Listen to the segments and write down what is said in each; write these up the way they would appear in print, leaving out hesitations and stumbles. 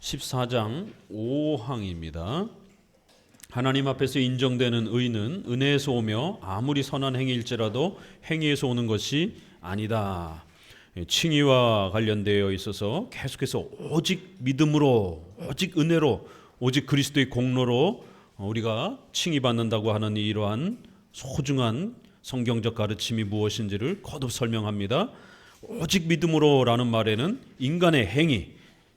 14장 5항입니다. 하나님 앞에서 인정되는 의는 은혜에서 오며 아무리 선한 행위일지라도 행위에서 오는 것이 아니다. 칭의와 관련되어 있어서 계속해서 오직 믿음으로, 오직 은혜로, 오직 그리스도의 공로로 우리가 칭의받는다고 하는 이러한 소중한 성경적 가르침이 무엇인지를 거듭 설명합니다. 오직 믿음으로라는 말에는 인간의 행위,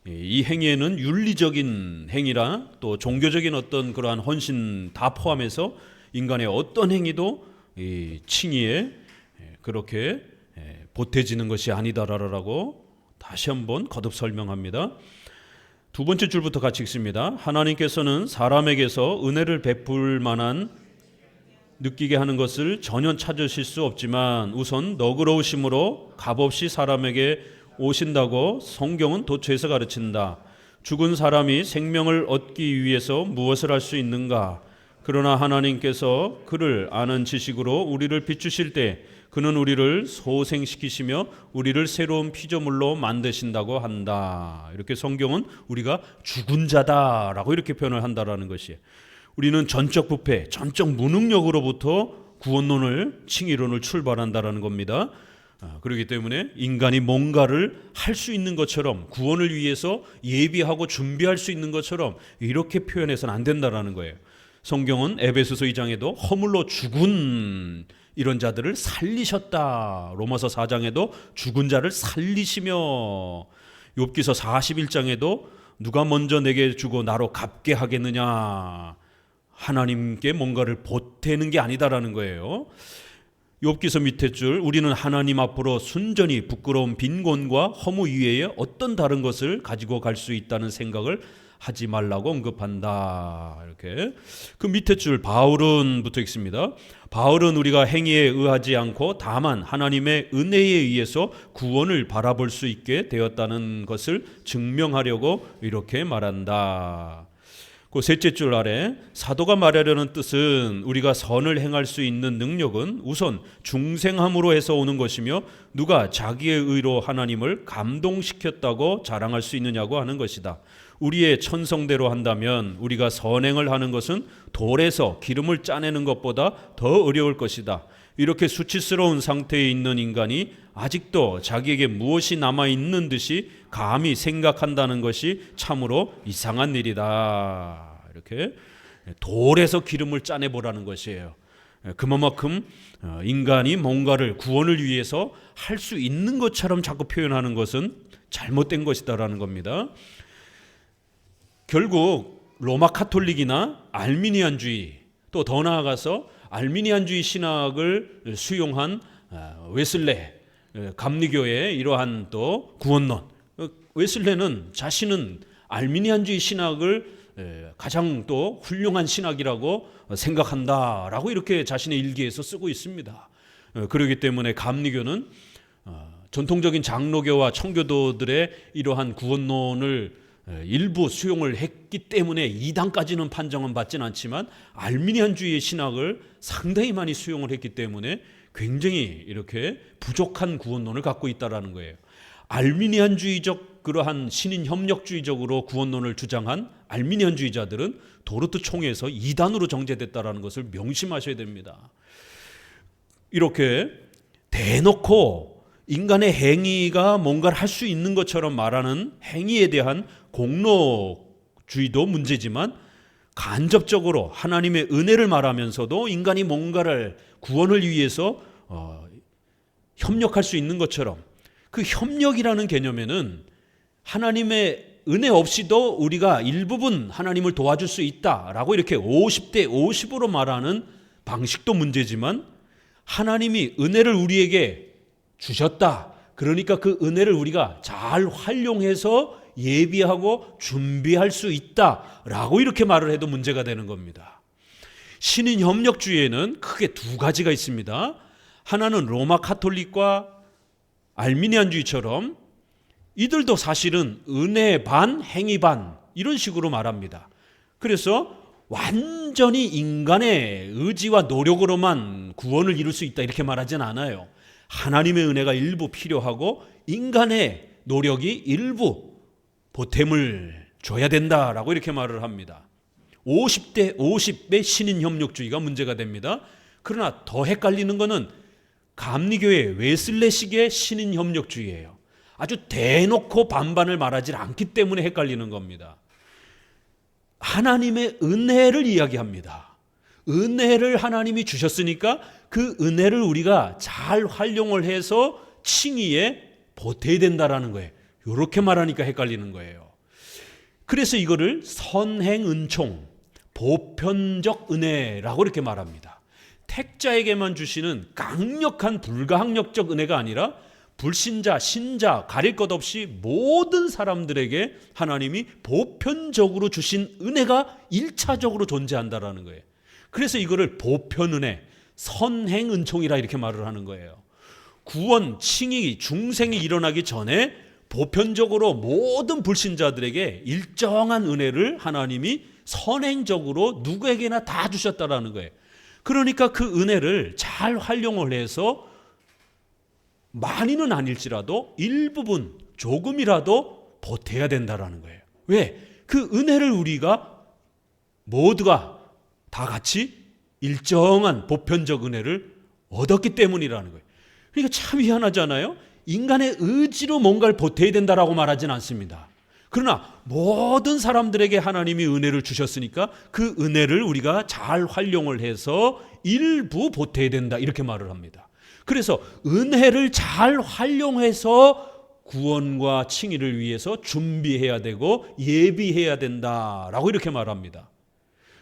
이 행위에는 윤리적인 행위라 또 종교적인 어떤 그러한 헌신 다 포함해서 인간의 어떤 행위도 이 칭의에 그렇게 보태지는 것이 아니다라고 다시 한번 거듭 설명합니다. 두 번째 줄부터 같이 읽습니다. 하나님께서는 사람에게서 은혜를 베풀 만한 느끼게 하는 것을 전혀 찾으실 수 없지만 우선 너그러우심으로 값없이 사람에게 오신다고 성경은 도처에서 가르친다. 죽은 사람이 생명을 얻기 위해서 무엇을 할 수 있는가? 그러나 하나님께서 그를 아는 지식으로 우리를 비추실 때 그는 우리를 소생시키시며 우리를 새로운 피조물로 만드신다고 한다. 이렇게 성경은 우리가 죽은 자다라고 이렇게 표현을 한다라는 것이에요. 우리는 전적 부패, 전적 무능력으로부터 구원론을, 칭의론을 출발한다라는 겁니다. 그렇기 때문에 인간이 뭔가를 할 수 있는 것처럼 구원을 위해서 예비하고 준비할 수 있는 것처럼 이렇게 표현해서는 안 된다라는 거예요. 성경은 에베소서 2장에도 허물로 죽은 이런 자들을 살리셨다. 로마서 4장에도 죽은 자를 살리시며 욥기서 41장에도 누가 먼저 내게 주고 나로 갚게 하겠느냐. 하나님께 뭔가를 보태는 게 아니다라는 거예요. 욥기서 밑에 줄 우리는 하나님 앞으로 순전히 부끄러운 빈곤과 허무 이외에 어떤 다른 것을 가지고 갈 수 있다는 생각을 하지 말라고 언급한다. 이렇게 그 밑에 줄 바울은 붙어 있습니다. 바울은 우리가 행위에 의하지 않고 다만 하나님의 은혜에 의해서 구원을 바라볼 수 있게 되었다는 것을 증명하려고 이렇게 말한다. 그 셋째 줄 아래 사도가 말하려는 뜻은 우리가 선을 행할 수 있는 능력은 우선 중생함으로 해서 오는 것이며 누가 자기의 의로 하나님을 감동시켰다고 자랑할 수 있느냐고 하는 것이다. 우리의 천성대로 한다면 우리가 선행을 하는 것은 돌에서 기름을 짜내는 것보다 더 어려울 것이다. 이렇게 수치스러운 상태에 있는 인간이 아직도 자기에게 무엇이 남아있는 듯이 감히 생각한다는 것이 참으로 이상한 일이다. 이렇게 돌에서 기름을 짜내보라는 것이에요. 그만큼 인간이 뭔가를 구원을 위해서 할 수 있는 것처럼 자꾸 표현하는 것은 잘못된 것이다라는 겁니다. 결국 로마 카톨릭이나 알미니안주의 또 더 나아가서 알미니안주의 신학을 수용한 웨슬레 감리교의 이러한 또 구원론, 웨슬레는 자신은 알미니안주의 신학을 가장 또 훌륭한 신학이라고 생각한다라고 이렇게 자신의 일기에서 쓰고 있습니다. 그렇기 때문에 감리교는 전통적인 장로교와 청교도들의 이러한 구원론을 일부 수용을 했기 때문에 이단까지는 판정은 받지는 않지만 알미니안주의의 신학을 상당히 많이 수용을 했기 때문에 굉장히 이렇게 부족한 구원론을 갖고 있다라는 거예요. 알미니안주의적 그러한 신인 협력주의적으로 구원론을 주장한 알미니안주의자들은 도르트 총회에서 이단으로 정죄됐다라는 것을 명심하셔야 됩니다. 이렇게 대놓고 인간의 행위가 뭔가를 할 수 있는 것처럼 말하는 행위에 대한 공로주의도 문제지만 간접적으로 하나님의 은혜를 말하면서도 인간이 뭔가를 구원을 위해서 협력할 수 있는 것처럼 그 협력이라는 개념에는 하나님의 은혜 없이도 우리가 일부분 하나님을 도와줄 수 있다라고 이렇게 50대 50으로 말하는 방식도 문제지만 하나님이 은혜를 우리에게 주셨다. 그러니까 그 은혜를 우리가 잘 활용해서 예비하고 준비할 수 있다라고 이렇게 말을 해도 문제가 되는 겁니다. 신인 협력주의에는 크게 두 가지가 있습니다. 하나는 로마 카톨릭과 알미니안주의처럼 이들도 사실은 은혜 반 행위 반 이런 식으로 말합니다. 그래서 완전히 인간의 의지와 노력으로만 구원을 이룰 수 있다 이렇게 말하진 않아요. 하나님의 은혜가 일부 필요하고 인간의 노력이 일부 보탬을 줘야 된다라고 이렇게 말을 합니다. 50대 50의 신인협력주의가 문제가 됩니다. 그러나 더 헷갈리는 것은 감리교회 웨슬레식의 신인협력주의예요. 아주 대놓고 반반을 말하지 않기 때문에 헷갈리는 겁니다. 하나님의 은혜를 이야기합니다. 은혜를 하나님이 주셨으니까 그 은혜를 우리가 잘 활용을 해서 칭의에 보태야 된다라는 거예요. 이렇게 말하니까 헷갈리는 거예요. 그래서 이거를 선행은총, 보편적 은혜라고 이렇게 말합니다. 택자에게만 주시는 강력한 불가항력적 은혜가 아니라 불신자, 신자 가릴 것 없이 모든 사람들에게 하나님이 보편적으로 주신 은혜가 1차적으로 존재한다라는 거예요. 그래서 이거를 보편은혜, 선행은총이라 이렇게 말을 하는 거예요. 구원, 칭의, 중생이 일어나기 전에 보편적으로 모든 불신자들에게 일정한 은혜를 하나님이 선행적으로 누구에게나 다 주셨다라는 거예요. 그러니까 그 은혜를 잘 활용을 해서 많이는 아닐지라도 일부분 조금이라도 보태야 된다라는 거예요. 왜? 그 은혜를 우리가 모두가 다 같이 일정한 보편적 은혜를 얻었기 때문이라는 거예요. 그러니까 참 희한하잖아요. 인간의 의지로 뭔가를 보태야 된다라고 말하진 않습니다. 그러나 모든 사람들에게 하나님이 은혜를 주셨으니까 그 은혜를 우리가 잘 활용을 해서 일부 보태야 된다 이렇게 말을 합니다. 그래서 은혜를 잘 활용해서 구원과 칭의를 위해서 준비해야 되고 예비해야 된다라고 이렇게 말합니다.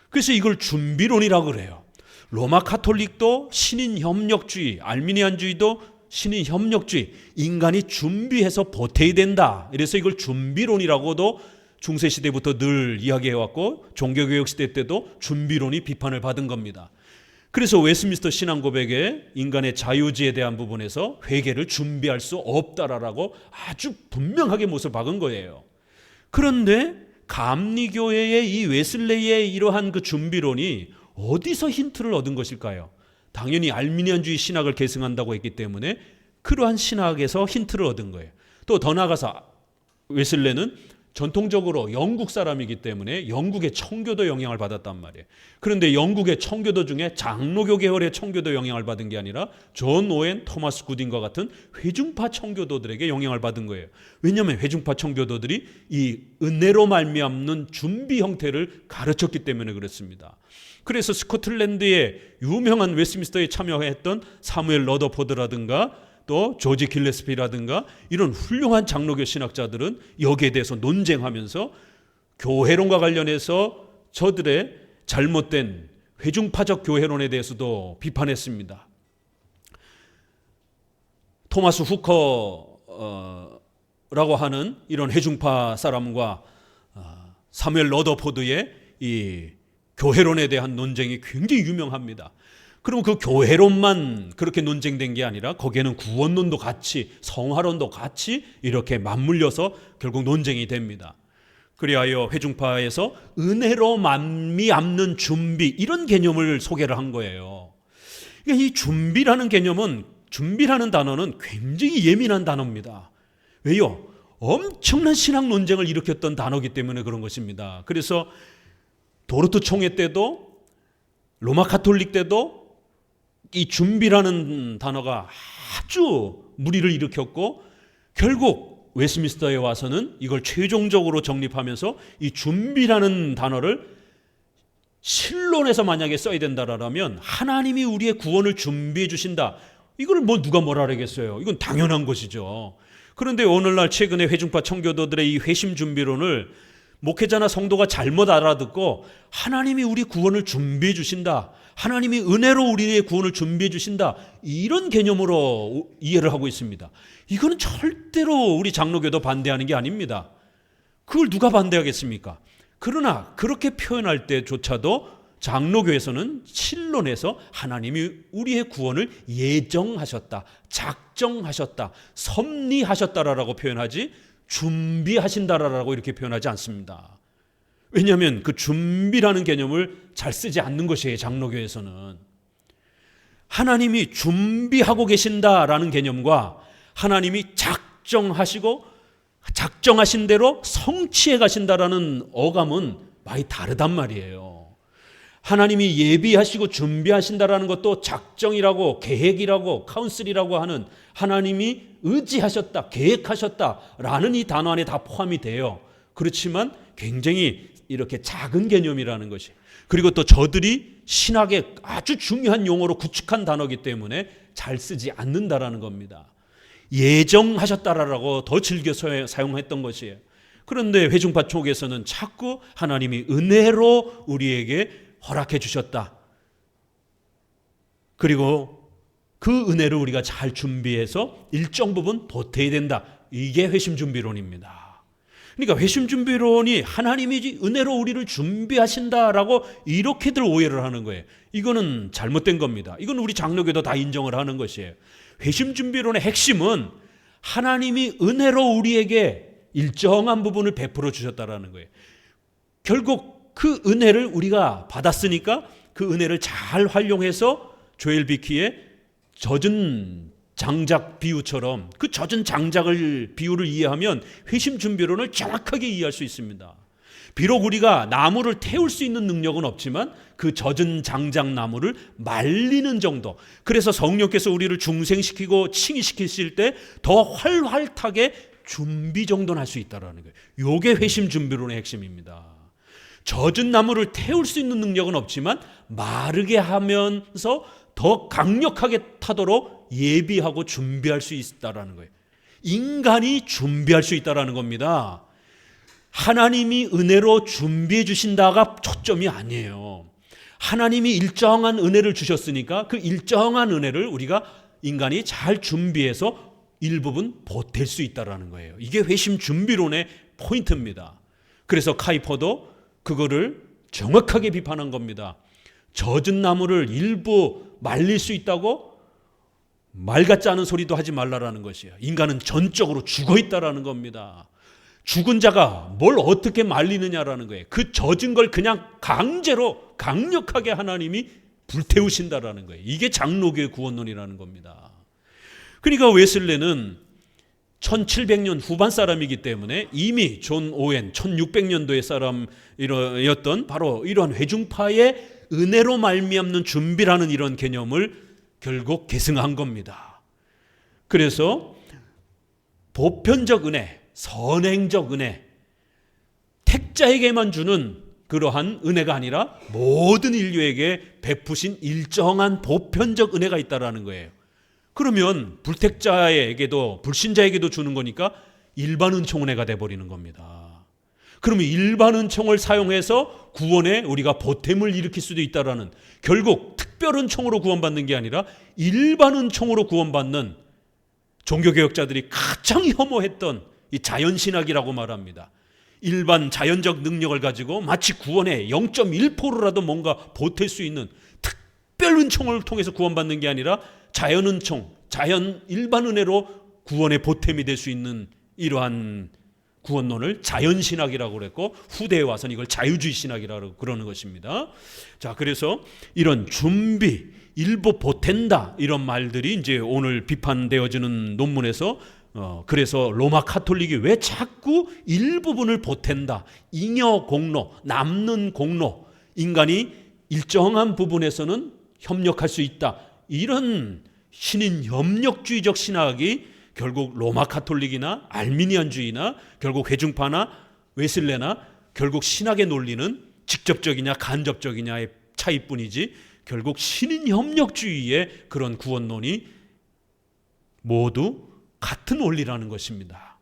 그래서 이걸 준비론이라고 그래요. 로마 카톨릭도 신인협력주의, 알미니안주의도 신인협력주의, 인간이 준비해서 보태야 된다. 그래서 이걸 준비론이라고도 중세시대부터 늘 이야기해왔고 종교개혁 시대 때도 준비론이 비판을 받은 겁니다. 그래서 웨스민스터 신앙고백에 인간의 자유지에 대한 부분에서 회개를 준비할 수 없다라고 아주 분명하게 못을 박은 거예요. 그런데 감리교회의 이 웨슬레이의 이러한 그 준비론이 어디서 힌트를 얻은 것일까요? 당연히 알미니안주의 신학을 계승한다고 했기 때문에 그러한 신학에서 힌트를 얻은 거예요. 또 더 나아가서 웨슬레는 전통적으로 영국 사람이기 때문에 영국의 청교도 영향을 받았단 말이에요. 그런데 영국의 청교도 중에 장로교 계열의 청교도 영향을 받은 게 아니라 존 오웬, 토마스 굿인과 같은 회중파 청교도들에게 영향을 받은 거예요. 왜냐하면 회중파 청교도들이 이 은혜로 말미암는 준비 형태를 가르쳤기 때문에 그렇습니다. 그래서 스코틀랜드의 유명한 웨스민스터에 참여했던 사무엘 러더포드라든가 또 조지 길레스피라든가 이런 훌륭한 장로교 신학자들은 여기에 대해서 논쟁하면서 교회론과 관련해서 저들의 잘못된 회중파적 교회론에 대해서도 비판했습니다. 토마스 후커라고 하는 이런 회중파 사람과 사무엘 러더포드의 이 교회론에 대한 논쟁이 굉장히 유명합니다. 그럼 그 교회론만 그렇게 논쟁된 게 아니라 거기에는 구원론도 같이 성화론도 같이 이렇게 맞물려서 결국 논쟁이 됩니다. 그리하여 회중파에서 은혜로 말미암는 준비 이런 개념을 소개를 한 거예요. 이 준비라는 개념은 준비라는 단어는 굉장히 예민한 단어입니다. 왜요? 엄청난 신학 논쟁을 일으켰던 단어이기 때문에 그런 것입니다. 그래서 도르트 총회 때도 로마 카톨릭 때도 이 준비라는 단어가 아주 무리를 일으켰고 결국 웨스민스터에 와서는 이걸 최종적으로 정립하면서 이 준비라는 단어를 신론에서 만약에 써야 된다라면 하나님이 우리의 구원을 준비해 주신다. 이걸 뭐 누가 뭐라 하겠어요. 이건 당연한 것이죠. 그런데 오늘날 최근에 회중파 청교도들의 이 회심 준비론을 목회자나 성도가 잘못 알아듣고 하나님이 우리 구원을 준비해 주신다. 하나님이 은혜로 우리의 구원을 준비해 주신다. 이런 개념으로 이해를 하고 있습니다. 이거는 절대로 우리 장로교도 반대하는 게 아닙니다. 그걸 누가 반대하겠습니까? 그러나 그렇게 표현할 때조차도 장로교에서는 신론에서 하나님이 우리의 구원을 예정하셨다, 작정하셨다, 섭리하셨다라고 표현하지 준비하신다라고 이렇게 표현하지 않습니다. 왜냐하면 그 준비라는 개념을 잘 쓰지 않는 것이에요. 장로교에서는 하나님이 준비하고 계신다라는 개념과 하나님이 작정하시고 작정하신 대로 성취해 가신다라는 어감은 많이 다르단 말이에요. 하나님이 예비하시고 준비하신다라는 것도 작정이라고 계획이라고 카운슬이라고 하는 하나님이 의지하셨다, 계획하셨다라는 이 단어 안에 다 포함이 돼요. 그렇지만 굉장히 이렇게 작은 개념이라는 것이. 그리고 또 저들이 신학의 아주 중요한 용어로 구축한 단어이기 때문에 잘 쓰지 않는다라는 겁니다. 예정하셨다라고 더 즐겨 사용했던 것이에요. 그런데 회중파 쪽에서는 자꾸 하나님이 은혜로 우리에게 허락해 주셨다. 그리고 그 은혜를 우리가 잘 준비해서 일정 부분 보태야 된다. 이게 회심준비론입니다. 그러니까 회심준비론이 하나님이 은혜로 우리를 준비하신다라고 이렇게들 오해를 하는 거예요. 이거는 잘못된 겁니다. 이건 우리 장로교도 다 인정을 하는 것이에요. 회심준비론의 핵심은 하나님이 은혜로 우리에게 일정한 부분을 베풀어 주셨다라는 거예요. 결국 그 은혜를 우리가 받았으니까 그 은혜를 잘 활용해서 조엘 비키의 젖은 장작 비유처럼 그 젖은 장작을 비유를 이해하면 회심준비론을 정확하게 이해할 수 있습니다. 비록 우리가 나무를 태울 수 있는 능력은 없지만 그 젖은 장작 나무를 말리는 정도, 그래서 성령께서 우리를 중생시키고 칭의시키실 때 더 활활하게 준비 정도는 할 수 있다는 거예요. 이게 회심준비론의 핵심입니다. 젖은 나무를 태울 수 있는 능력은 없지만 마르게 하면서 더 강력하게 타도록 예비하고 준비할 수 있다는 거예요. 인간이 준비할 수 있다는 겁니다. 하나님이 은혜로 준비해 주신다가 초점이 아니에요. 하나님이 일정한 은혜를 주셨으니까 그 일정한 은혜를 우리가 인간이 잘 준비해서 일부분 보탤 수 있다는 거예요. 이게 회심준비론의 포인트입니다. 그래서 카이퍼도 그거를 정확하게 비판한 겁니다. 젖은 나무를 일부 말릴 수 있다고 말 같지 않은 소리도 하지 말라라는 것이에요. 인간은 전적으로 죽어 있다라는 겁니다. 죽은 자가 뭘 어떻게 말리느냐라는 거예요. 그 젖은 걸 그냥 강제로 강력하게 하나님이 불태우신다라는 거예요. 이게 장로교의 구원론이라는 겁니다. 그러니까 웨슬레는 1700년 후반 사람이기 때문에 이미 존 오웬 1600년도의 사람이었던 바로 이러한 회중파의 은혜로 말미암는 준비라는 이런 개념을 결국 계승한 겁니다. 그래서 보편적 은혜, 선행적 은혜, 택자에게만 주는 그러한 은혜가 아니라 모든 인류에게 베푸신 일정한 보편적 은혜가 있다라는 거예요. 그러면 불택자에게도 불신자에게도 주는 거니까 일반 은총 은혜가 돼버리는 겁니다. 그러면 일반 은총을 사용해서 구원에 우리가 보탬을 일으킬 수도 있다라는, 결국 특별 은총으로 구원받는 게 아니라 일반 은총으로 구원받는 종교개혁자들이 가장 혐오했던 이 자연신학이라고 말합니다. 일반 자연적 능력을 가지고 마치 구원의 0.1%라도 뭔가 보탤 수 있는 특별 은총을 통해서 구원받는 게 아니라 자연 은총, 자연 일반 은혜로 구원의 보탬이 될 수 있는 이러한 구원론을 자연신학이라고 그랬고, 후대에 와서는 이걸 자유주의 신학이라고 그러는 것입니다. 자, 그래서 이런 준비, 일부 보탠다 이런 말들이 이제 오늘 비판되어지는 논문에서 그래서 로마 카톨릭이 왜 자꾸 일부분을 보탠다, 잉여 공로, 남는 공로, 인간이 일정한 부분에서는 협력할 수 있다, 이런 신인 협력주의적 신학이 결국 로마 카톨릭이나 알미니안주의나 결국 회중파나 웨슬레나 결국 신학의 논리는 직접적이냐 간접적이냐의 차이뿐이지 결국 신인 협력주의의 그런 구원론이 모두 같은 원리라는 것입니다.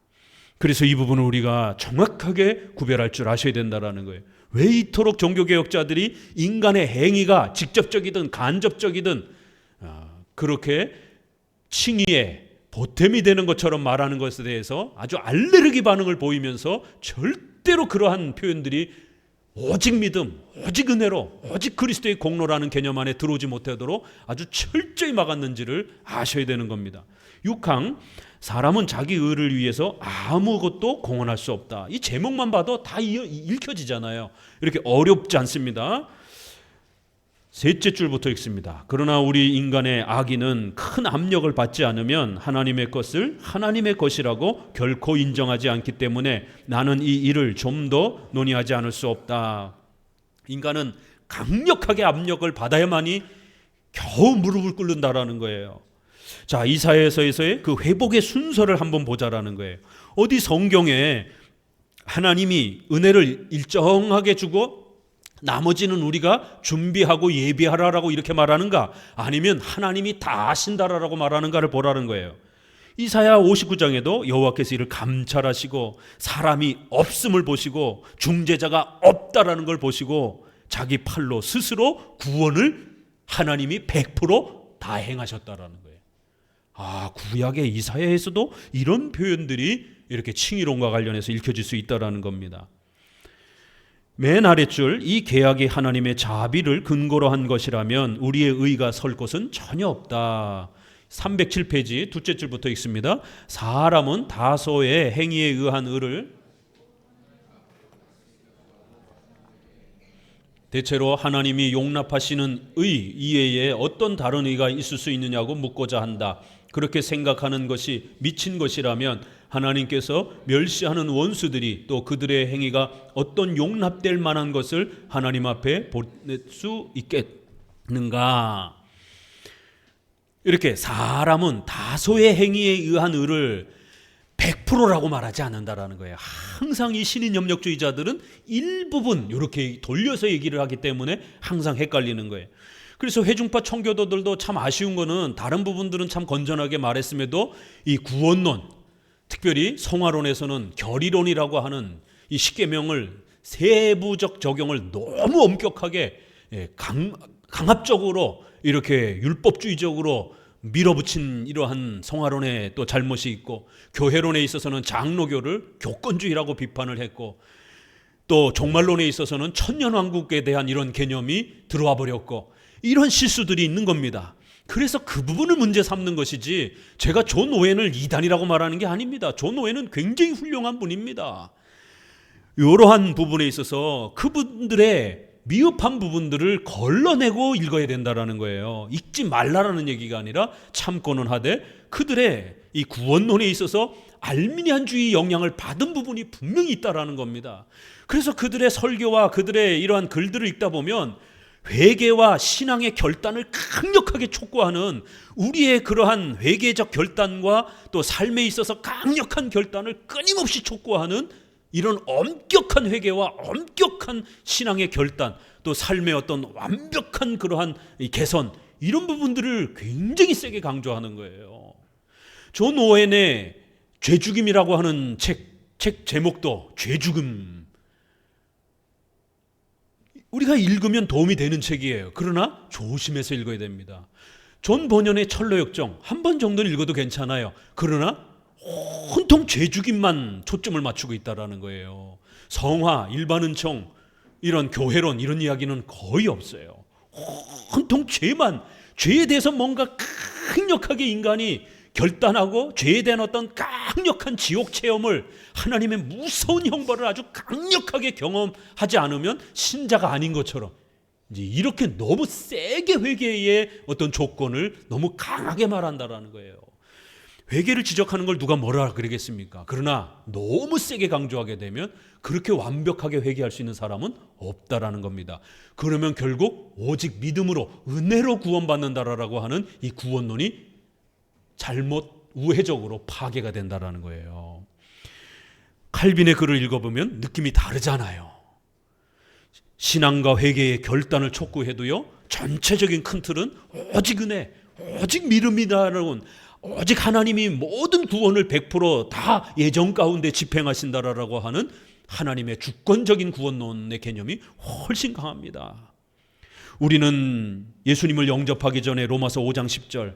그래서 이 부분을 우리가 정확하게 구별할 줄 아셔야 된다는 거예요. 왜 이토록 종교개혁자들이 인간의 행위가 직접적이든 간접적이든 그렇게 칭의에 보탬이 되는 것처럼 말하는 것에 대해서 아주 알레르기 반응을 보이면서 절대로 그러한 표현들이 오직 믿음, 오직 은혜로, 오직 그리스도의 공로라는 개념 안에 들어오지 못하도록 아주 철저히 막았는지를 아셔야 되는 겁니다. 6항, 사람은 자기 의를 위해서 아무것도 공헌할 수 없다. 이 제목만 봐도 다 읽혀지잖아요. 이렇게 어렵지 않습니다. 셋째 줄부터 읽습니다. 그러나 우리 인간의 악인은 큰 압력을 받지 않으면 하나님의 것을 하나님의 것이라고 결코 인정하지 않기 때문에 나는 이 일을 좀 더 논의하지 않을 수 없다. 인간은 강력하게 압력을 받아야만이 겨우 무릎을 꿇는다라는 거예요. 자, 이사야서에서의 그 회복의 순서를 한번 보자라는 거예요. 어디 성경에 하나님이 은혜를 일정하게 주고 나머지는 우리가 준비하고 예비하라라고 이렇게 말하는가? 아니면 하나님이 다 하신다라고 말하는가를 보라는 거예요. 이사야 59장에도 여호와께서 이를 감찰하시고 사람이 없음을 보시고 중재자가 없다라는 걸 보시고 자기 팔로 스스로 구원을 하나님이 100%다 행하셨다라는 거예요. 아, 구약의 이사야에서도 이런 표현들이 이렇게 칭의론과 관련해서 읽혀질 수 있다라는 겁니다. 맨 아랫줄, 이 계약이 하나님의 자비를 근거로 한 것이라면 우리의 의가 설 곳은 전혀 없다. 307페이지 둘째 줄부터 읽습니다. 사람은 다소의 행위에 의한 의를 대체로 하나님이 용납하시는 의 이외에 어떤 다른 의가 있을 수 있느냐고 묻고자 한다. 그렇게 생각하는 것이 미친 것이라면 하나님께서 멸시하는 원수들이 또 그들의 행위가 어떤 용납될 만한 것을 하나님 앞에 보낼 수 있겠는가? 이렇게 사람은 다소의 행위에 의한 의를 100%라고 말하지 않는다라는 거예요. 항상 이 신인 염력주의자들은 일부분 이렇게 돌려서 얘기를 하기 때문에 항상 헷갈리는 거예요. 그래서 회중파 청교도들도 참 아쉬운 거는 다른 부분들은 참 건전하게 말했음에도 이 구원론, 특별히 성화론에서는 결의론이라고 하는 이 십계명을 세부적 적용을 너무 엄격하게 강압적으로 이렇게 율법주의적으로 밀어붙인 이러한 성화론에 또 잘못이 있고, 교회론에 있어서는 장로교를 교권주의라고 비판을 했고, 또 종말론에 있어서는 천년왕국에 대한 이런 개념이 들어와 버렸고, 이런 실수들이 있는 겁니다. 그래서 그 부분을 문제 삼는 것이지 제가 존 오웬을 이단이라고 말하는 게 아닙니다. 존 오웬은 굉장히 훌륭한 분입니다. 이러한 부분에 있어서 그분들의 미흡한 부분들을 걸러내고 읽어야 된다라는 거예요. 읽지 말라라는 얘기가 아니라 참고는 하되 그들의 이 구원론에 있어서 알미니안주의 영향을 받은 부분이 분명히 있다라는 겁니다. 그래서 그들의 설교와 그들의 이러한 글들을 읽다 보면 회개와 신앙의 결단을 강력하게 촉구하는 우리의 그러한 회개적 결단과 또 삶에 있어서 강력한 결단을 끊임없이 촉구하는 이런 엄격한 회개와 엄격한 신앙의 결단, 또 삶의 어떤 완벽한 그러한 개선, 이런 부분들을 굉장히 세게 강조하는 거예요. 존 오웬의 죄죽임이라고 하는 책 제목도 죄죽음, 우리가 읽으면 도움이 되는 책이에요. 그러나 조심해서 읽어야 됩니다. 존 버년의 철로역정 한 번 정도는 읽어도 괜찮아요. 그러나 온통 죄죽임만 초점을 맞추고 있다라는 거예요. 성화, 일반은총, 이런 교회론, 이런 이야기는 거의 없어요. 온통 죄에 대해서 뭔가 강력하게 인간이 결단하고 죄에 대한 어떤 강력한 지옥 체험을, 하나님의 무서운 형벌을 아주 강력하게 경험하지 않으면 신자가 아닌 것처럼 이제 이렇게 너무 세게 회개의 어떤 조건을 너무 강하게 말한다라는 거예요. 회개를 지적하는 걸 누가 뭐라 그러겠습니까? 그러나 너무 세게 강조하게 되면 그렇게 완벽하게 회개할 수 있는 사람은 없다라는 겁니다. 그러면 결국 오직 믿음으로 은혜로 구원받는다라고 하는 이 구원론이 잘못 우회적으로 파괴가 된다라는 거예요. 칼빈의 글을 읽어보면 느낌이 다르잖아요. 신앙과 회개의 결단을 촉구해도요, 전체적인 큰 틀은 오직 은혜, 오직 믿음이다라는, 오직 하나님이 모든 구원을 100%다 예정 가운데 집행하신다라고 하는 하나님의 주권적인 구원론의 개념이 훨씬 강합니다. 우리는 예수님을 영접하기 전에 로마서 5장 10절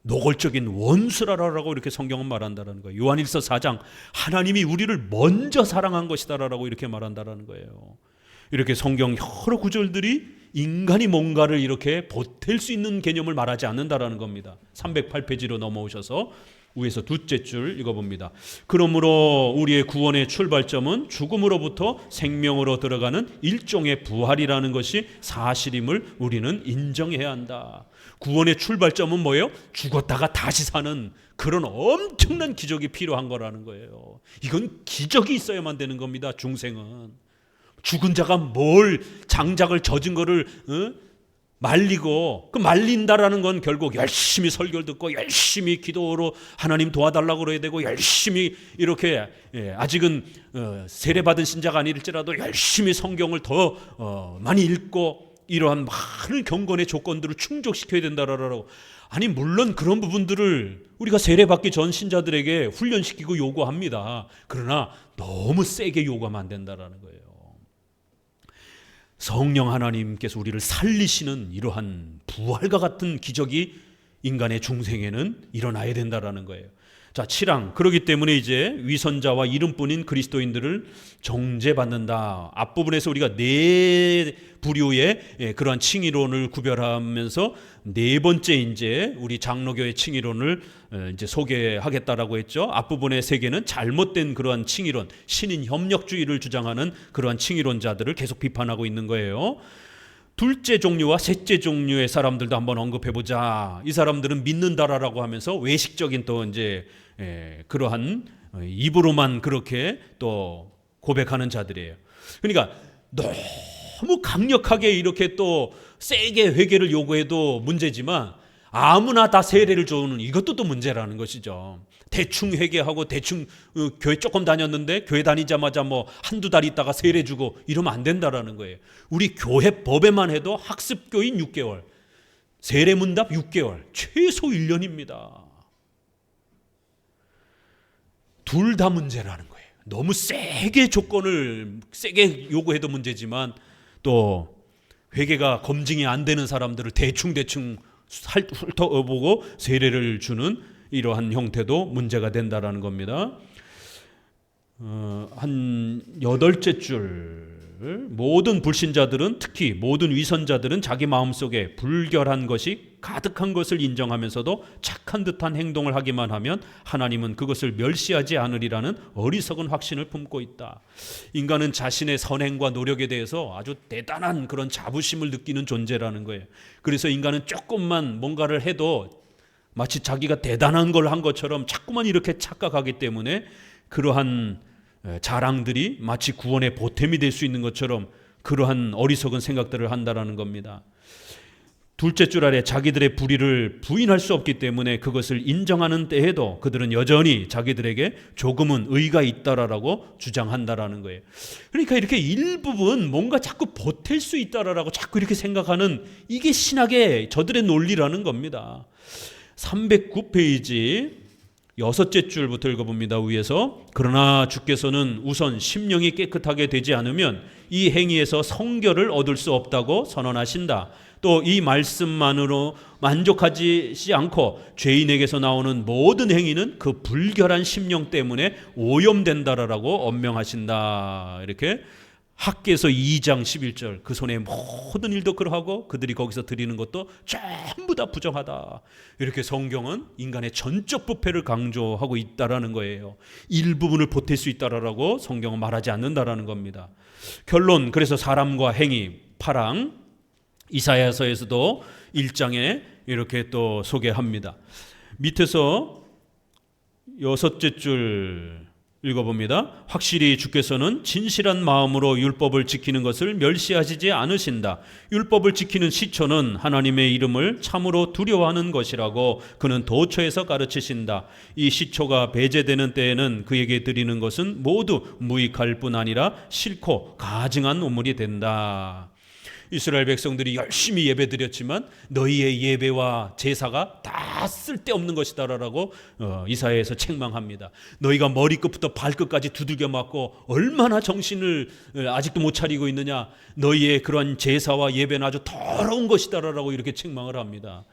노골적인 원수라라고 이렇게 성경은 말한다라는 거예요. 요한일서 4장 하나님이 우리를 먼저 사랑한 것이다라고 이렇게 말한다라는 거예요. 이렇게 성경 여러 구절들이 인간이 뭔가를 이렇게 보탤 수 있는 개념을 말하지 않는다라는 겁니다. 308페이지로 넘어오셔서 위에서 둘째 줄 읽어봅니다. 그러므로 우리의 구원의 출발점은 죽음으로부터 생명으로 들어가는 일종의 부활이라는 것이 사실임을 우리는 인정해야 한다. 구원의 출발점은 뭐예요? 죽었다가 다시 사는 그런 엄청난 기적이 필요한 거라는 거예요. 이건 기적이 있어야만 되는 겁니다. 중생은. 죽은 자가 뭘 장작을 젖은 거를 말리고, 그 말린다라는 건 결국 열심히 설교를 듣고 열심히 기도로 하나님 도와달라고 그래야 되고, 열심히 이렇게 아직은 세례받은 신자가 아닐지라도 열심히 성경을 더 많이 읽고 이러한 많은 경건의 조건들을 충족시켜야 된다라고. 아니 물론 그런 부분들을 우리가 세례받기 전 신자들에게 훈련시키고 요구합니다. 그러나 너무 세게 요구하면 안 된다라는 거예요. 성령 하나님께서 우리를 살리시는 이러한 부활과 같은 기적이 인간의 중생에는 일어나야 된다라는 거예요. 자, 7항. 그렇기 때문에 이제 위선자와 이름뿐인 그리스도인들을 정죄받는다. 앞부분에서 우리가 네 부류의 그러한 칭의론을 구별하면서 네 번째 이제 우리 장로교의 칭의론을 이제 소개하겠다라고 했죠. 앞부분의 세 개는 잘못된 그러한 칭의론, 신인 협력주의를 주장하는 그러한 칭의론자들을 계속 비판하고 있는 거예요. 둘째 종류와 셋째 종류의 사람들도 한번 언급해보자. 이 사람들은 믿는다라고 하면서 외식적인 또 이제 그러한 입으로만 그렇게 또 고백하는 자들이에요. 그러니까 너무 강력하게 이렇게 또 세게 회개를 요구해도 문제지만 아무나 다 세례를 주는 이것도 또 문제라는 것이죠. 대충 회개하고 대충 교회 조금 다녔는데 교회 다니자마자 뭐 한두 달 있다가 세례 주고 이러면 안 된다라는 거예요. 우리 교회 법에만 해도 학습교인 6개월, 세례문답 6개월, 최소 1년입니다. 둘 다 문제라는 거예요. 너무 세게 조건을 세게 요구해도 문제지만 또 회개가 검증이 안 되는 사람들을 대충 훑어보고 세례를 주는 이러한 형태도 문제가 된다라는 겁니다. 한 8째 줄. 모든 불신자들은, 특히 모든 위선자들은 자기 마음속에 불결한 것이 가득한 것을 인정하면서도 착한 듯한 행동을 하기만 하면 하나님은 그것을 멸시하지 않으리라는 어리석은 확신을 품고 있다. 인간은 자신의 선행과 노력에 대해서 아주 대단한 그런 자부심을 느끼는 존재라는 거예요. 그래서 인간은 조금만 뭔가를 해도 마치 자기가 대단한 걸 한 것처럼 자꾸만 이렇게 착각하기 때문에 그러한 자랑들이 마치 구원의 보탬이 될 수 있는 것처럼 그러한 어리석은 생각들을 한다라는 겁니다. 둘째 줄 아래 자기들의 불의를 부인할 수 없기 때문에 그것을 인정하는 때에도 그들은 여전히 자기들에게 조금은 의가 있다라고 주장한다라는 거예요. 그러니까 이렇게 일부분 뭔가 자꾸 보탤 수 있다라고 자꾸 이렇게 생각하는 이게 신학의 저들의 논리라는 겁니다. 309페이지 6째 줄부터 읽어봅니다. 위에서 그러나 주께서는 우선 심령이 깨끗하게 되지 않으면 이 행위에서 성결을 얻을 수 없다고 선언하신다. 또 이 말씀만으로 만족하지 않고 죄인에게서 나오는 모든 행위는 그 불결한 심령 때문에 오염된다라고 언명하신다. 이렇게 학개서 2장 11절 그 손의 모든 일도 그러하고 그들이 거기서 드리는 것도 전부 다 부정하다. 이렇게 성경은 인간의 전적 부패를 강조하고 있다라는 거예요. 일부분을 보탤 수 있다라고 성경은 말하지 않는다라는 겁니다. 결론, 그래서 사람과 행위 8항 이사야서에서도 1장에 이렇게 또 소개합니다. 밑에서 6째 줄 읽어봅니다. 확실히 주께서는 진실한 마음으로 율법을 지키는 것을 멸시하시지 않으신다. 율법을 지키는 시초는 하나님의 이름을 참으로 두려워하는 것이라고 그는 도처에서 가르치신다. 이 시초가 배제되는 때에는 그에게 드리는 것은 모두 무익할 뿐 아니라 싫고 가증한 우물이 된다. 이스라엘 백성들이 열심히 예배드렸지만 너희의 예배와 제사가 다 쓸데없는 것이다라고 이사야에서 책망합니다. 너희가 머리끝부터 발끝까지 두들겨 맞고 얼마나 정신을 아직도 못 차리고 있느냐. 너희의 그러한 제사와 예배는 아주 더러운 것이다라고 이렇게 책망을 합니다.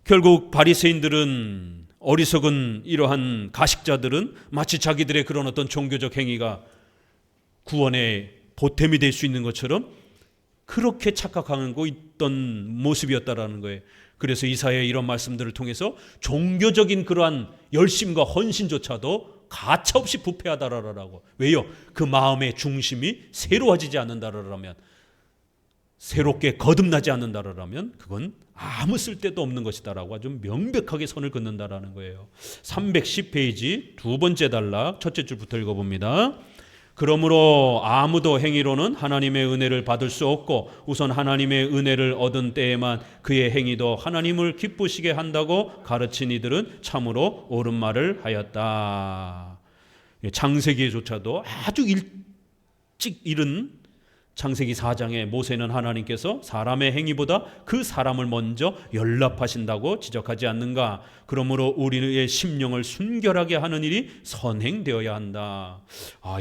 결국 바리새인들은, 어리석은 이러한 가식자들은 마치 자기들의 그런 어떤 종교적 행위가 구원의 보탬이 될 수 있는 것처럼 그렇게 착각하고 있던 모습이었다라는 거예요. 그래서 이사야의 이런 말씀들을 통해서 종교적인 그러한 열심과 헌신조차도 가차없이 부패하다라고. 왜요? 그 마음의 중심이 새로워지지 않는다라면, 새롭게 거듭나지 않는다라면 그건 아무 쓸데도 없는 것이다라고 아주 명백하게 선을 긋는다라는 거예요. 310페이지 두 번째 단락 첫째 줄부터 읽어봅니다. 그러므로 아무도 행위로는 하나님의 은혜를 받을 수 없고 우선 하나님의 은혜를 얻은 때에만 그의 행위도 하나님을 기쁘시게 한다고 가르친 이들은 참으로 옳은 말을 하였다. 창세기에조차도 아주 일찍 이른 창세기 4장에 모세는 하나님께서 사람의 행위보다 그 사람을 먼저 연락하신다고 지적하지 않는가. 그러므로 우리의 심령을 순결하게 하는 일이 선행되어야 한다.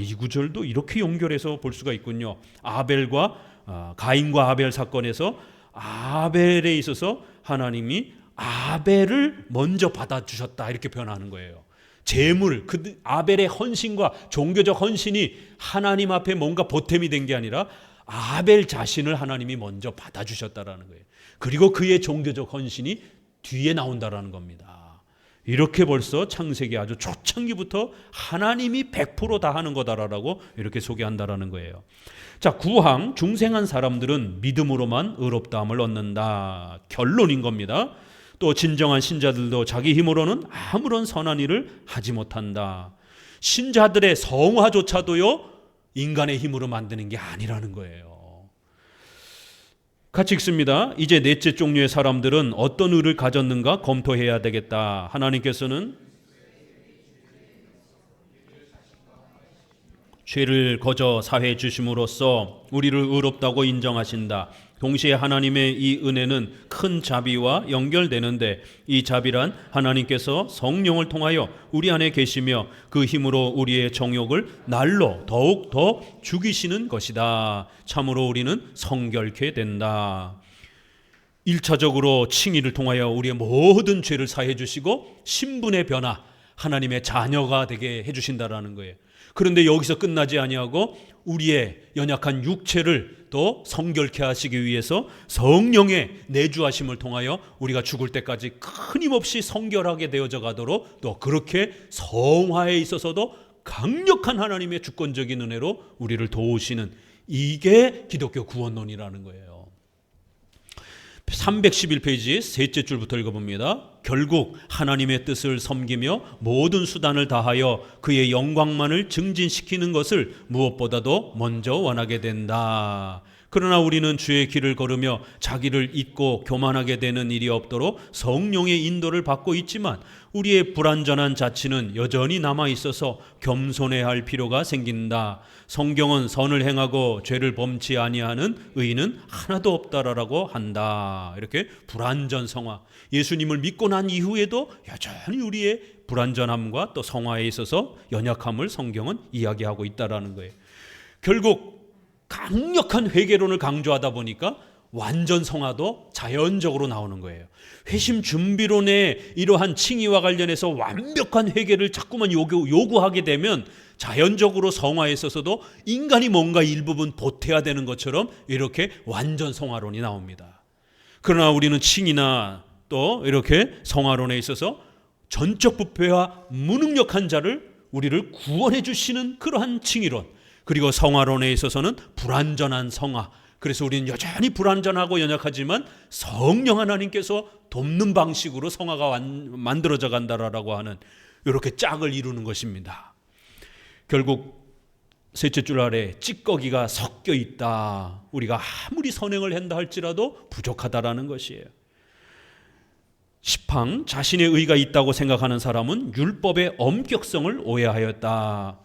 이 구절도 이렇게 연결해서 볼 수가 있군요. 가인과 아벨 사건에서 아벨에 있어서 하나님이 아벨을 먼저 받아주셨다 이렇게 표현하는 거예요. 재물, 아벨의 헌신과 종교적 헌신이 하나님 앞에 뭔가 보탬이 된 게 아니라 아벨 자신을 하나님이 먼저 받아주셨다라는 거예요. 그리고 그의 종교적 헌신이 뒤에 나온다라는 겁니다. 이렇게 벌써 창세기 아주 초창기부터 하나님이 100% 다 하는 거다라고 이렇게 소개한다라는 거예요. 자, 9항 중생한 사람들은 믿음으로만 의롭다함을 얻는다. 결론인 겁니다. 또 진정한 신자들도 자기 힘으로는 아무런 선한 일을 하지 못한다. 신자들의 성화조차도요 인간의 힘으로 만드는 게 아니라는 거예요. 같이 읽습니다. 이제 넷째 종류의 사람들은 어떤 의를 가졌는가 검토해야 되겠다. 하나님께서는 죄를 거저 사해 주심으로써 우리를 의롭다고 인정하신다. 동시에 하나님의 이 은혜는 큰 자비와 연결되는데 이 자비란 하나님께서 성령을 통하여 우리 안에 계시며 그 힘으로 우리의 정욕을 날로 더욱 더 죽이시는 것이다. 참으로 우리는 성결케 된다. 1차적으로 칭의를 통하여 우리의 모든 죄를 사해 주시고 신분의 변화, 하나님의 자녀가 되게 해주신다라는 거예요. 그런데 여기서 끝나지 아니하고 우리의 연약한 육체를 또 성결케 하시기 위해서 성령의 내주하심을 통하여 우리가 죽을 때까지 끊임없이 성결하게 되어져 가도록 또 그렇게 성화에 있어서도 강력한 하나님의 주권적인 은혜로 우리를 도우시는, 이게 기독교 구원론이라는 거예요. 311페이지 셋째 줄부터 읽어봅니다. 결국 하나님의 뜻을 섬기며 모든 수단을 다하여 그의 영광만을 증진시키는 것을 무엇보다도 먼저 원하게 된다. 그러나 우리는 주의 길을 걸으며 자기를 잊고 교만하게 되는 일이 없도록 성령의 인도를 받고 있지만 우리의 불완전한 자치는 여전히 남아있어서 겸손해야 할 필요가 생긴다. 성경은 선을 행하고 죄를 범치 아니하는 의인은 하나도 없다라고 한다. 이렇게 불완전 성화, 예수님을 믿고 난 이후에도 여전히 우리의 불완전함과 또 성화에 있어서 연약함을 성경은 이야기하고 있다라는 거예요. 결국 강력한 회개론을 강조하다 보니까 완전 성화도 자연적으로 나오는 거예요. 회심 준비론의 이러한 칭의와 관련해서 완벽한 회개를 자꾸만 요구하게 되면 자연적으로 성화에 있어서도 인간이 뭔가 일부분 보태야 되는 것처럼 이렇게 완전 성화론이 나옵니다. 그러나 우리는 칭의나 또 이렇게 성화론에 있어서 전적 부패와 무능력한 자를 우리를 구원해 주시는 그러한 칭의론, 그리고 성화론에 있어서는 불완전한 성화, 그래서 우리는 여전히 불완전하고 연약하지만 성령 하나님께서 돕는 방식으로 성화가 만들어져 간다라고 하는 이렇게 짝을 이루는 것입니다. 결국 셋째 줄 아래 찌꺼기가 섞여 있다. 우리가 아무리 선행을 한다 할지라도 부족하다라는 것이에요. 10항 자신의 의가 있다고 생각하는 사람은 율법의 엄격성을 오해하였다.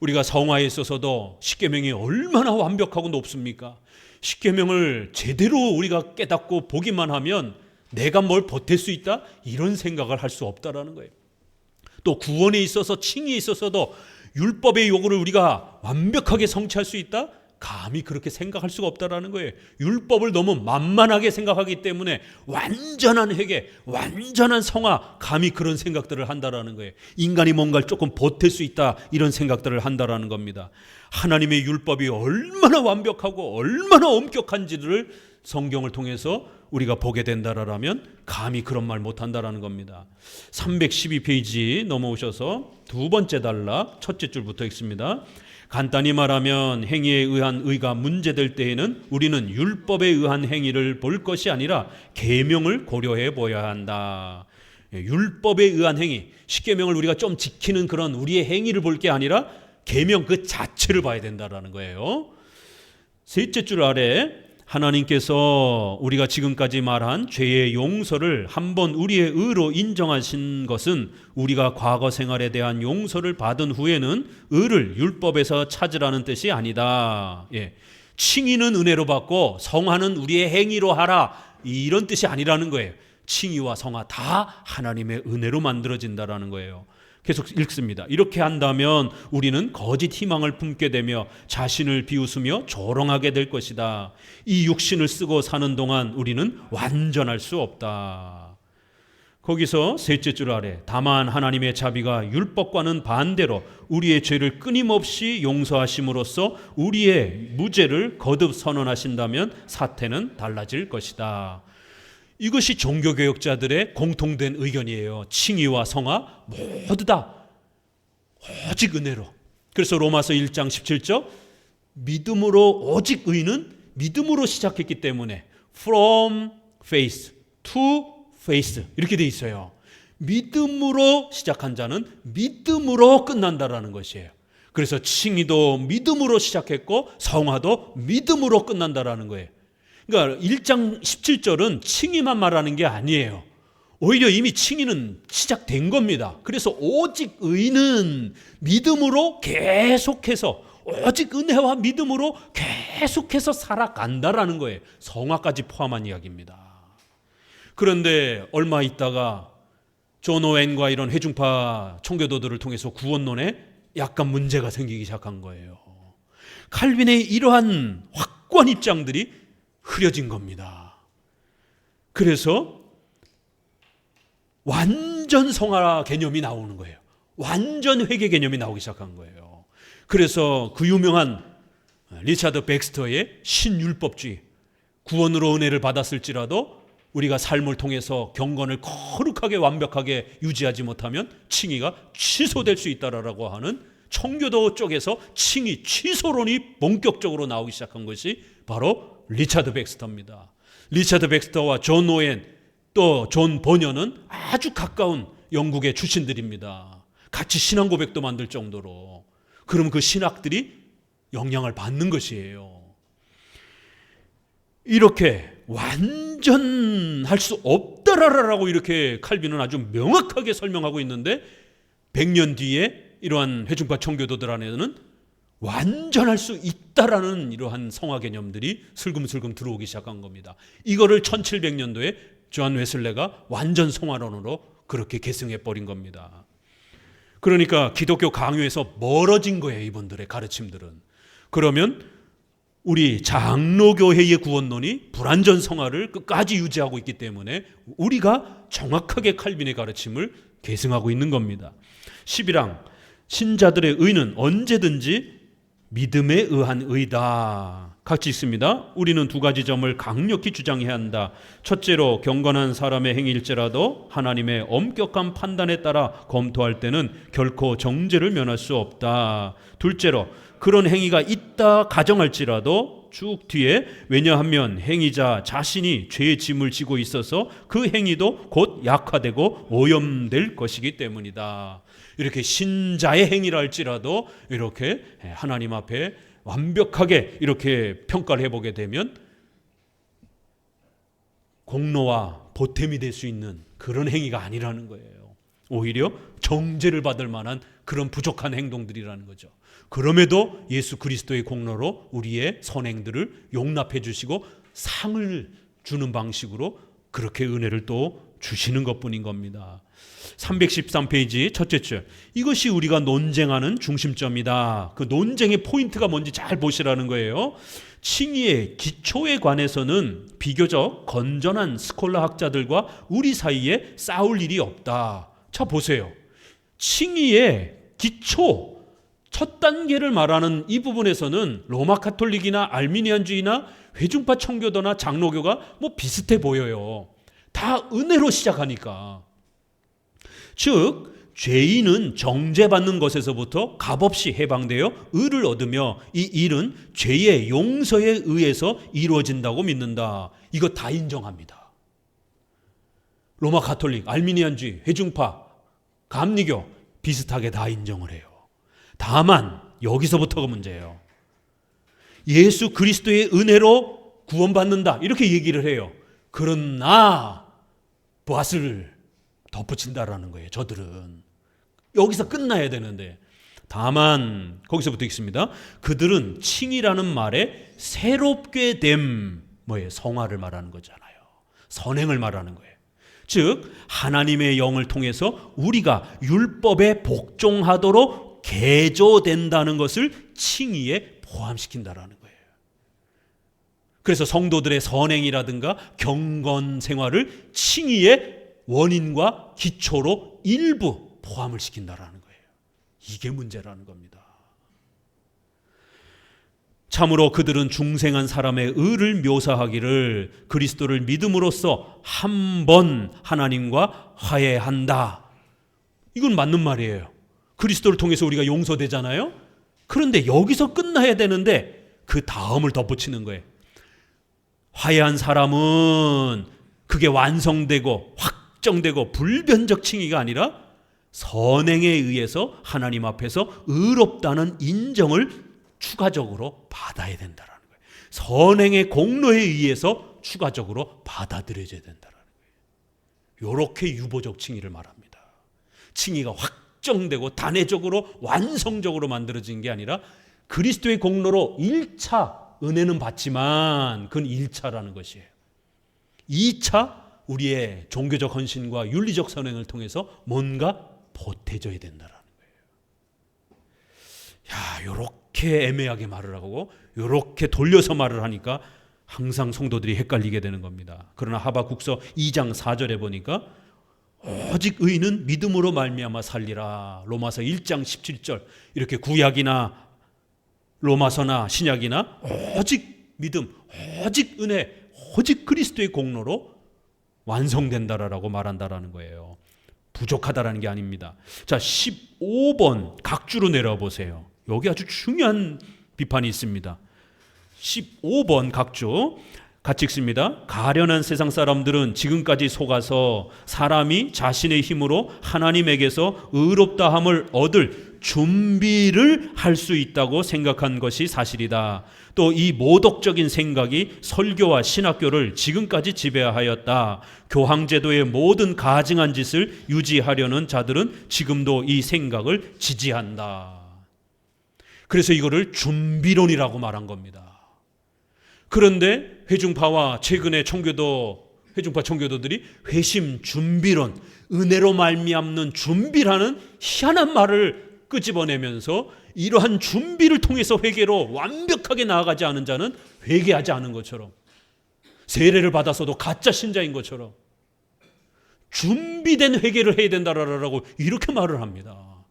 우리가 성화에 있어서도 십계명이 얼마나 완벽하고 높습니까? 십계명을 제대로 우리가 깨닫고 보기만 하면 내가 뭘 보탤 수 있다? 이런 생각을 할 수 없다라는 거예요. 또 구원에 있어서 칭의에 있어서도 율법의 요구를 우리가 완벽하게 성취할 수 있다? 감히 그렇게 생각할 수가 없다라는 거예요. 율법을 너무 만만하게 생각하기 때문에 완전한 회개, 완전한 성화, 감히 그런 생각들을 한다라는 거예요. 인간이 뭔가를 조금 보탤 수 있다, 이런 생각들을 한다라는 겁니다. 하나님의 율법이 얼마나 완벽하고 얼마나 엄격한지를 성경을 통해서 우리가 보게 된다라면 감히 그런 말 못한다라는 겁니다. 312페이지 넘어오셔서 두 번째 단락 첫째 줄부터 읽습니다. 간단히 말하면 행위에 의한 의가 문제될 때에는 우리는 율법에 의한 행위를 볼 것이 아니라 계명을 고려해 보아야 한다. 율법에 의한 행위, 십계명을 우리가 좀 지키는 그런 우리의 행위를 볼 게 아니라 계명 그 자체를 봐야 된다라는 거예요. 셋째 줄 아래 하나님께서 우리가 지금까지 말한 죄의 용서를 한번 우리의 의로 인정하신 것은 우리가 과거 생활에 대한 용서를 받은 후에는 의를 율법에서 찾으라는 뜻이 아니다. 칭의는 은혜로 받고 성화는 우리의 행위로 하라, 이런 뜻이 아니라는 거예요. 칭의와 성화 다 하나님의 은혜로 만들어진다라는 거예요. 계속 읽습니다. 이렇게 한다면 우리는 거짓 희망을 품게 되며 자신을 비웃으며 조롱하게 될 것이다. 이 육신을 쓰고 사는 동안 우리는 완전할 수 없다. 거기서 셋째 줄 아래 다만 하나님의 자비가 율법과는 반대로 우리의 죄를 끊임없이 용서하심으로써 우리의 무죄를 거듭 선언하신다면 사태는 달라질 것이다. 이것이 종교개혁자들의 공통된 의견이에요. 칭의와 성화 모두 다 오직 은혜로. 그래서 로마서 1장 17절 믿음으로, 오직 의는 믿음으로 시작했기 때문에 from faith to faith 이렇게 돼 있어요. 믿음으로 시작한 자는 믿음으로 끝난다라는 것이에요. 그래서 칭의도 믿음으로 시작했고 성화도 믿음으로 끝난다라는 거예요. 그러니까 1장 17절은 칭의만 말하는 게 아니에요. 오히려 이미 칭의는 시작된 겁니다. 그래서 오직 의는 믿음으로 계속해서, 오직 은혜와 믿음으로 계속해서 살아간다라는 거예요. 성화까지 포함한 이야기입니다. 그런데 얼마 있다가 존 오웬과 이런 회중파 청교도들을 통해서 구원론에 약간 문제가 생기기 시작한 거예요. 칼빈의 이러한 확고한 입장들이 흐려진 겁니다. 그래서 완전 성화 개념이 나오는 거예요. 완전 회개 개념이 나오기 시작한 거예요. 그래서 그 유명한 리차드 백스터의 신율법주의, 구원으로 은혜를 받았을지라도 우리가 삶을 통해서 경건을 거룩하게 완벽하게 유지하지 못하면 칭의가 취소될 수 있다라고 하는 청교도 쪽에서 칭의 취소론이 본격적으로 나오기 시작한 것이 바로 리차드 백스터입니다. 리차드 백스터와 존 오웬 또 존 버녀는 아주 가까운 영국의 출신들입니다. 같이 신앙 고백도 만들 정도로. 그럼 그 신학들이 영향을 받는 것이에요. 이렇게 완전할 수 없다라고 이렇게 칼빈은 아주 명확하게 설명하고 있는데 100년 뒤에 이러한 회중파 청교도들 안에는 완전할 수 있다라는 이러한 성화 개념들이 슬금슬금 들어오기 시작한 겁니다. 이거를 1700년도에 조한 웨슬레가 완전 성화론으로 그렇게 계승해 버린 겁니다. 그러니까 기독교 강요에서 멀어진 거예요, 이분들의 가르침들은. 그러면 우리 장로교회의 구원론이 불완전 성화를 끝까지 유지하고 있기 때문에 우리가 정확하게 칼빈의 가르침을 계승하고 있는 겁니다. 11항 신자들의 의는 언제든지 믿음에 의한 의다. 같이 있습니다. 우리는 두 가지 점을 강력히 주장해야 한다. 첫째로 경건한 사람의 행위일지라도 하나님의 엄격한 판단에 따라 검토할 때는 결코 정죄를 면할 수 없다. 둘째로 그런 행위가 있다 가정할지라도 쭉 뒤에 왜냐하면 행위자 자신이 죄의 짐을 지고 있어서 그 행위도 곧 약화되고 오염될 것이기 때문이다. 이렇게 신자의 행위라 할지라도 이렇게 하나님 앞에 완벽하게 이렇게 평가를 해보게 되면 공로와 보탬이 될 수 있는 그런 행위가 아니라는 거예요. 오히려 정죄를 받을 만한 그런 부족한 행동들이라는 거죠. 그럼에도 예수 그리스도의 공로로 우리의 선행들을 용납해 주시고 상을 주는 방식으로 그렇게 은혜를 또 주시는 것뿐인 겁니다. 313페이지 첫째 줄, 이것이 우리가 논쟁하는 중심점이다. 그 논쟁의 포인트가 뭔지 잘 보시라는 거예요. 칭의의 기초에 관해서는 비교적 건전한 스콜라 학자들과 우리 사이에 싸울 일이 없다. 자, 보세요. 칭의의 기초 첫 단계를 말하는 이 부분에서는 로마 카톨릭이나 알미니안주의나 회중파 청교도나 장로교가 뭐 비슷해 보여요. 다 은혜로 시작하니까. 즉 죄인은 정죄받는 것에서부터 값없이 해방되어 의를 얻으며 이 일은 죄의 용서에 의해서 이루어진다고 믿는다. 이거 다 인정합니다. 로마 가톨릭, 알미니안주의, 회중파, 감리교 비슷하게 다 인정을 해요. 다만 여기서부터가 문제예요. 예수 그리스도의 은혜로 구원받는다 이렇게 얘기를 해요. 그러나 밭을 덧붙인다라는 거예요. 저들은 여기서 끝나야 되는데, 다만 거기서부터 있습니다. 그들은 칭이라는 말에 새롭게 됨, 뭐예요? 성화를 말하는 거잖아요. 선행을 말하는 거예요. 즉 하나님의 영을 통해서 우리가 율법에 복종하도록 개조된다는 것을 칭의에 포함시킨다라는 거예요. 그래서 성도들의 선행이라든가 경건 생활을 칭의의 원인과 기초로 일부 포함을 시킨다라는 거예요. 이게 문제라는 겁니다. 참으로 그들은 중생한 사람의 의를 묘사하기를 그리스도를 믿음으로써 한 번 하나님과 화해한다. 이건 맞는 말이에요. 그리스도를 통해서 우리가 용서되잖아요. 그런데 여기서 끝나야 되는데 그 다음을 덧붙이는 거예요. 화해한 사람은 그게 완성되고 확정되고 불변적 칭의가 아니라 선행에 의해서 하나님 앞에서 의롭다는 인정을 추가적으로 받아야 된다는 거예요. 선행의 공로에 의해서 추가적으로 받아들여져야 된다는 거예요. 이렇게 유보적 칭의를 말합니다. 칭의가 확정되고 단회적으로 완성적으로 만들어진 게 아니라 그리스도의 공로로 1차 은혜는 받지만 그건 1차라는 것이에요. 2차 우리의 종교적 헌신과 윤리적 선행을 통해서 뭔가 보태져야 된다는 거예요. 이렇게 애매하게 말을 하고 이렇게 돌려서 말을 하니까 항상 성도들이 헷갈리게 되는 겁니다. 그러나 하박국서 2장 4절에 보니까 오직 의인은 믿음으로 말미암아 살리라. 로마서 1장 17절 이렇게 구약이나 로마서나 신약이나 오직 믿음, 오직 은혜, 오직 그리스도의 공로로 완성된다라고 말한다라는 거예요. 부족하다라는 게 아닙니다. 자, 15번 각주로 내려와 보세요. 여기 아주 중요한 비판이 있습니다. 15번 각주 같이 읽습니다. 가련한 세상 사람들은 지금까지 속아서 사람이 자신의 힘으로 하나님에게서 의롭다함을 얻을 준비를 할 수 있다고 생각한 것이 사실이다. 또 이 모독적인 생각이 설교와 신학교를 지금까지 지배하였다. 교황제도의 모든 가증한 짓을 유지하려는 자들은 지금도 이 생각을 지지한다. 그래서 이거를 준비론이라고 말한 겁니다. 그런데 회중파와 최근의 회중파 청교도들이 회심 준비론, 은혜로 말미암는 준비라는 희한한 말을 끄집어내면서 이러한 준비를 통해서 회개로 완벽하게 나아가지 않은 자는 회개하지 않은 것처럼, 세례를 받아서도 가짜 신자인 것처럼 준비된 회개를 해야 된다라고 이렇게 말을 합니다.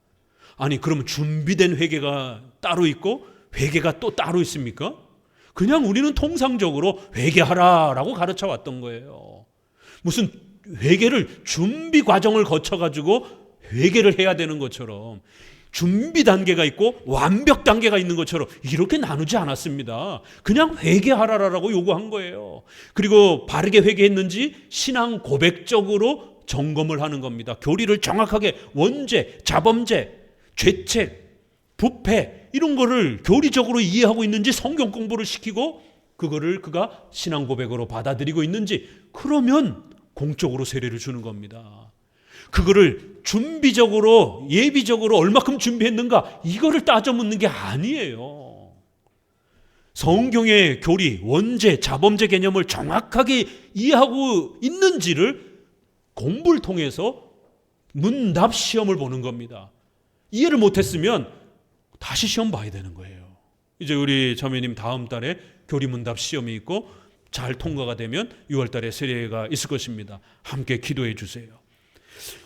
아니 그러면 준비된 회개가 따로 있고 회개가 또 따로 있습니까? 그냥 우리는 통상적으로 회개하라라고 가르쳐 왔던 거예요. 무슨 회개를 준비 과정을 거쳐가지고 회개를 해야 되는 것처럼, 준비 단계가 있고 완벽 단계가 있는 것처럼 이렇게 나누지 않았습니다. 그냥 회개하라라고 요구한 거예요. 그리고 바르게 회개했는지 신앙 고백적으로 점검을 하는 겁니다. 교리를 정확하게 원죄, 자범죄, 죄책, 부패 이런 거를 교리적으로 이해하고 있는지 성경 공부를 시키고 그거를 그가 신앙 고백으로 받아들이고 있는지, 그러면 공적으로 세례를 주는 겁니다. 그거를 준비적으로 예비적으로 얼마큼 준비했는가 이거를 따져 묻는 게 아니에요. 성경의 교리, 원죄, 자범죄 개념을 정확하게 이해하고 있는지를 공부를 통해서 문답 시험을 보는 겁니다. 이해를 못했으면 다시 시험 봐야 되는 거예요. 이제 우리 자매님 다음 달에 교리문답 시험이 있고 잘 통과가 되면 6월 달에 세례가 있을 것입니다. 함께 기도해 주세요.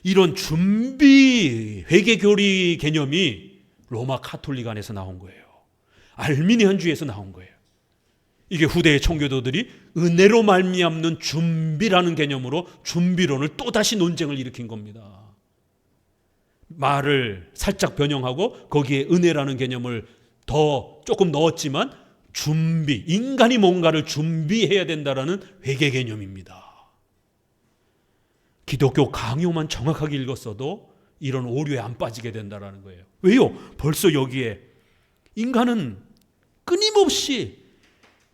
이런 준비 회개교리 개념이 로마 카톨릭 안에서 나온 거예요. 알미니안주의에서 나온 거예요. 이게 후대의 청교도들이 은혜로 말미암는 준비라는 개념으로 준비론을 또다시 논쟁을 일으킨 겁니다. 말을 살짝 변형하고 거기에 은혜라는 개념을 더 조금 넣었지만 준비, 인간이 뭔가를 준비해야 된다라는 회개 개념입니다. 기독교 강요만 정확하게 읽었어도 이런 오류에 안 빠지게 된다는 거예요. 왜요? 벌써 여기에 인간은 끊임없이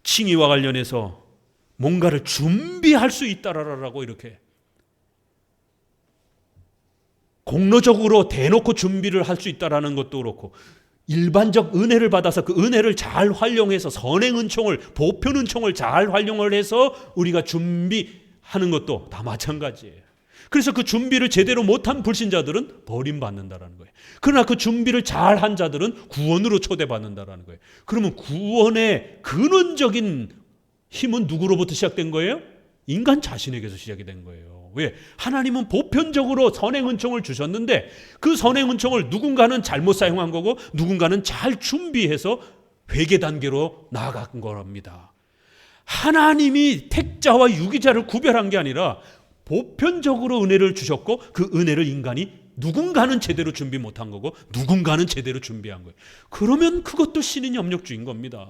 칭의와 관련해서 뭔가를 준비할 수 있다라고 이렇게 공로적으로 대놓고 준비를 할 수 있다라는 것도 그렇고 일반적 은혜를 받아서 그 은혜를 잘 활용해서 선행 은총을 보편 은총을 잘 활용을 해서 우리가 준비하는 것도 다 마찬가지예요. 그래서 그 준비를 제대로 못한 불신자들은 버림받는다라는 거예요. 그러나 그 준비를 잘한 자들은 구원으로 초대받는다라는 거예요. 그러면 구원의 근원적인 힘은 누구로부터 시작된 거예요? 인간 자신에게서 시작이 된 거예요. 왜? 하나님은 보편적으로 선행 은총을 주셨는데 그 선행 은총을 누군가는 잘못 사용한 거고 누군가는 잘 준비해서 회개 단계로 나아간 거랍니다. 하나님이 택자와 유기자를 구별한 게 아니라 보편적으로 은혜를 주셨고 그 은혜를 인간이 누군가는 제대로 준비 못한 거고 누군가는 제대로 준비한 거예요. 그러면 그것도 신인 협력주의인 겁니다.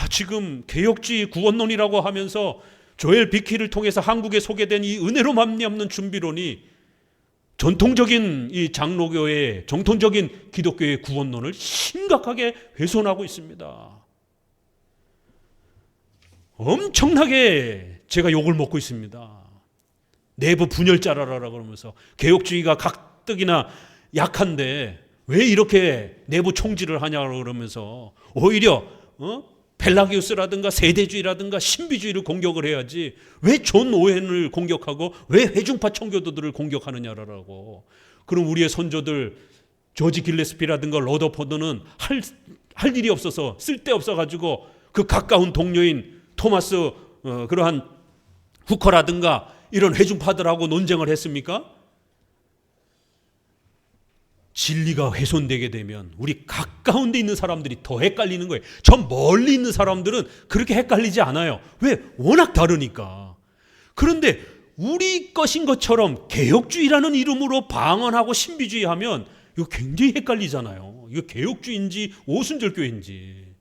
지금 개혁주의 구원론이라고 하면서 조엘 비키를 통해서 한국에 소개된 이 은혜로 말미암는 준비론이 전통적인 이 장로교의 정통적인 기독교의 구원론을 심각하게 훼손하고 있습니다. 엄청나게 제가 욕을 먹고 있습니다. 내부 분열자라라 그러면서 개혁주의가 가뜩이나 약한데 왜 이렇게 내부 총질을 하냐고 그러면서 오히려 펠라기우스라든가 세대주의라든가 신비주의를 공격을 해야지 왜 존 오웬을 공격하고 왜 회중파 청교도들을 공격하느냐라고. 그럼 우리의 선조들 조지 길레스피라든가 러더포드는 할 일이 없어서 쓸데없어 가지고 그 가까운 동료인 토마스 그러한 후커라든가 이런 회중파들하고 논쟁을 했습니까? 진리가 훼손되게 되면 우리 가까운 데 있는 사람들이 더 헷갈리는 거예요. 저 멀리 있는 사람들은 그렇게 헷갈리지 않아요. 왜? 워낙 다르니까. 그런데 우리 것인 것처럼 개혁주의라는 이름으로 방언하고 신비주의하면 이거 굉장히 헷갈리잖아요. 이거 개혁주의인지 오순절교회인지.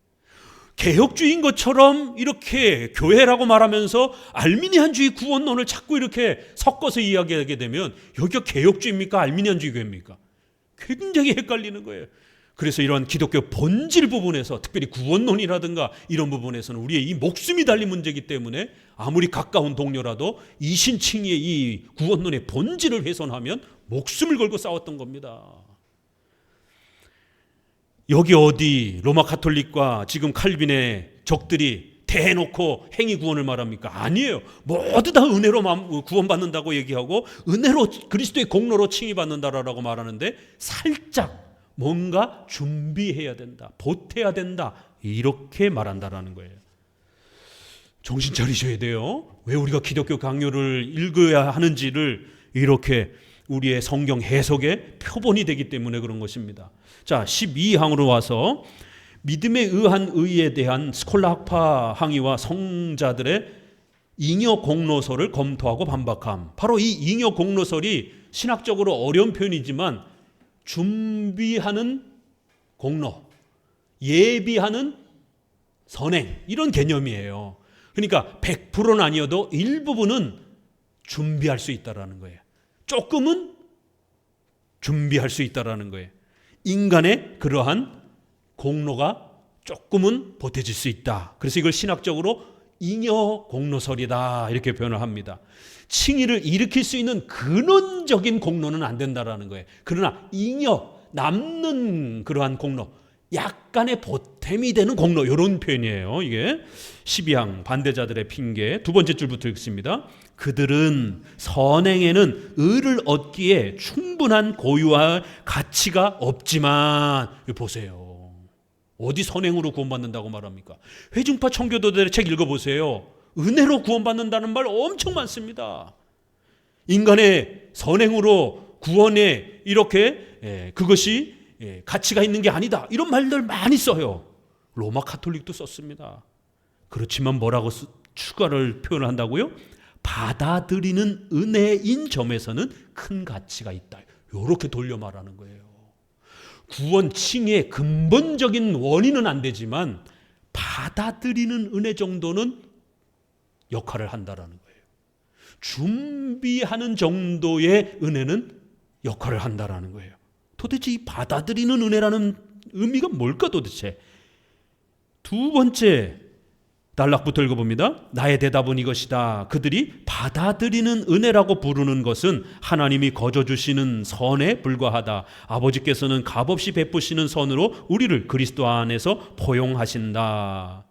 개혁주의인 것처럼 이렇게 교회라고 말하면서 알미니안주의 구원론을 자꾸 이렇게 섞어서 이야기하게 되면 여기가 개혁주의입니까? 알미니안주의 교회입니까? 굉장히 헷갈리는 거예요. 그래서 이런 기독교 본질 부분에서 특별히 구원론이라든가 이런 부분에서는 우리의 이 목숨이 달린 문제이기 때문에 아무리 가까운 동료라도 이신칭의의 이 구원론의 본질을 훼손하면 목숨을 걸고 싸웠던 겁니다. 여기 어디 로마 카톨릭과 지금 칼빈의 적들이 대놓고 행위 구원을 말합니까? 아니에요. 모두 다 은혜로 구원받는다고 얘기하고 은혜로 그리스도의 공로로 칭의받는다라고 말하는데 살짝 뭔가 준비해야 된다, 보태야 된다 이렇게 말한다라는 거예요. 정신 차리셔야 돼요. 왜 우리가 기독교 강요를 읽어야 하는지를 이렇게 우리의 성경 해석의 표본이 되기 때문에 그런 것입니다. 자, 12항으로 와서 믿음에 의한 의에 대한 스콜라 학파 항의와 성자들의 잉여 공로설을 검토하고 반박함. 바로 이 잉여 공로설이 신학적으로 어려운 표현이지만 준비하는 공로, 예비하는 선행 이런 개념이에요. 그러니까 100%는 아니어도 일부분은 준비할 수 있다라는 거예요. 조금은 준비할 수 있다라는 거예요. 인간의 그러한 공로가 조금은 보태질 수 있다. 그래서 이걸 신학적으로 잉여 공로설이다 이렇게 표현을 합니다. 칭의를 일으킬 수 있는 근원적인 공로는 안 된다라는 거예요. 그러나 잉여 남는 그러한 공로, 약간의 보탬이 되는 공로 이런 표현이에요. 이게 12항 반대자들의 핑계 두 번째 줄부터 읽습니다. 그들은 선행에는 의를 얻기에 충분한 고유와 가치가 없지만, 보세요. 어디 선행으로 구원받는다고 말합니까? 회중파 청교도들의 책 읽어보세요. 은혜로 구원받는다는 말 엄청 많습니다. 인간의 선행으로 구원에 이렇게 그것이 가치가 있는 게 아니다, 이런 말들 많이 써요. 로마 카톨릭도 썼습니다. 그렇지만 뭐라고 추가를 표현을 한다고요? 받아들이는 은혜인 점에서는 큰 가치가 있다, 이렇게 돌려 말하는 거예요. 구원 칭의 근본적인 원인은 안 되지만 받아들이는 은혜 정도는 역할을 한다라는 거예요. 준비하는 정도의 은혜는 역할을 한다라는 거예요. 도대체 이 받아들이는 은혜라는 의미가 뭘까 도대체? 두 번째 단락부터 읽어봅니다. 나의 대답은 이것이다. 그들이 받아들이는 은혜라고 부르는 것은 하나님이 거저 주시는 선에 불과하다. 아버지께서는 값없이 베푸시는 선으로 우리를 그리스도 안에서 포용하신다.